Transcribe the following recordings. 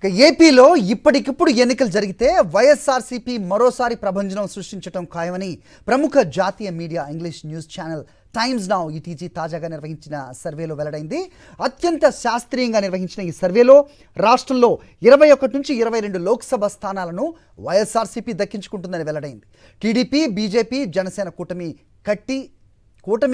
ఏపీలో ఇప్పటికిప్పుడు ఎన్నికలు జరిగితే వైఎస్ఆర్సీపీ మరోసారి ప్రభంజనం సృష్టించడం ఖాయమని ప్రముఖ జాతీయ media English news channel times now ETG తాజాగా నిర్వహించిన సర్వేలో వెల్లడైంది. అత్యంత శాస్త్రీయంగా నిర్వహించిన ఈ సర్వేలో రాష్ట్రంలో 21 నుంచి 22 లోక్సభ స్థానాలను వైఎస్ఆర్సీపీ దక్కించుకుంటుందని వెల్లడైంది. టీడీపీ, బీజేపీ, జనసేన కూటమి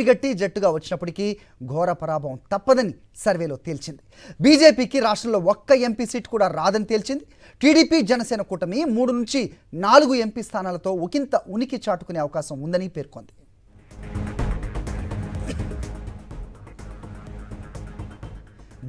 గట్టి జట్టుగా వచ్చినప్పటికీ ఘోర పరాభవం తప్పదని సర్వేలో తేల్చింది. బీజేపీకి రాష్ట్రంలో ఒక్క ఎంపీ సీట్ కూడా రాదని తేల్చింది. టీడీపీ, జనసేన కూటమి 3 నుంచి 4 ఎంపీ స్థానాలతో ఒకంత ఉనికి చాటుకునే అవకాశం ఉందని పేర్కొంది.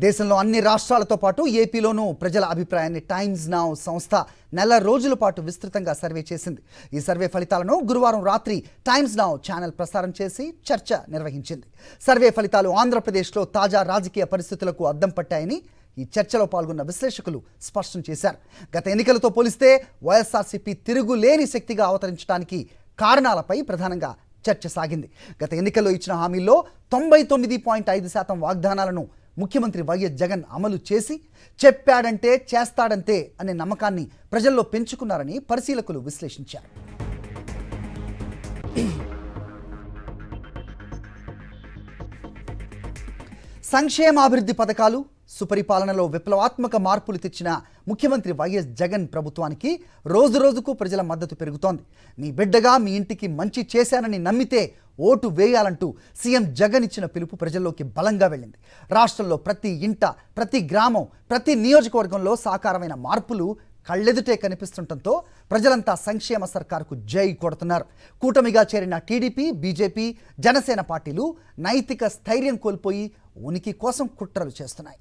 దేశంలో అన్ని రాష్ట్రాలతో పాటు ఏపీలోనూ ప్రజల అభిప్రాయాన్ని టైమ్స్ నౌ సంస్థ నెల రోజుల పాటు విస్తృతంగా సర్వే చేసింది. ఈ సర్వే ఫలితాలను గురువారం రాత్రి టైమ్స్ నౌ ఛానల్ ప్రసారం చేసి చర్చ నిర్వహించింది. సర్వే ఫలితాలు ఆంధ్రప్రదేశ్లో తాజా రాజకీయ పరిస్థితులకు అద్దం పట్టాయని ఈ చర్చలో పాల్గొన్న విశ్లేషకులు స్పష్టం చేశారు. గత ఎన్నికలతో పోలిస్తే వైఎస్ఆర్సీపీ తిరుగులేని శక్తిగా అవతరించడానికి కారణాలపై ప్రధానంగా చర్చ సాగింది. గత ఎన్నికల్లో ఇచ్చిన హామీల్లో 99.5% వాగ్దానాలను ముఖ్యమంత్రి వైఎస్ జగన్ అమలు చేసి చెప్పాడంటే చేస్తాడంతే అనే నమ్మకాన్ని ప్రజల్లో పెంచుకున్నారని పరిశీలకులు విశ్లేషించారు. సంక్షేమాభివృద్ధి పథకాలు, సుపరిపాలనలో విప్లవాత్మక మార్పులు తెచ్చిన ముఖ్యమంత్రి వైఎస్ జగన్ ప్రభుత్వానికి రోజురోజుకు ప్రజల మద్దతు పెరుగుతోంది. మీ బిడ్డగా మీ ఇంటికి మంచి చేశానని నమ్మితే ఓటు వేయాలంటూ సీఎం జగన్ ఇచ్చిన పిలుపు ప్రజల్లోకి బలంగా వెళ్ళింది. రాష్ట్రంలో ప్రతి ఇంట, ప్రతి గ్రామం, ప్రతి నియోజకవర్గంలో సాకారమైన మార్పులు కళ్ళెదుటే కనిపిస్తుండటంతో ప్రజలంతా సంక్షేమ సర్కారుకు జై కొడుతున్నారు. కూటమిగా చేరిన టీడీపీ, బీజేపీ, జనసేన పార్టీలు నైతిక స్థైర్యం కోల్పోయి ఉనికి కోసం కుట్రలు చేస్తున్నాయి.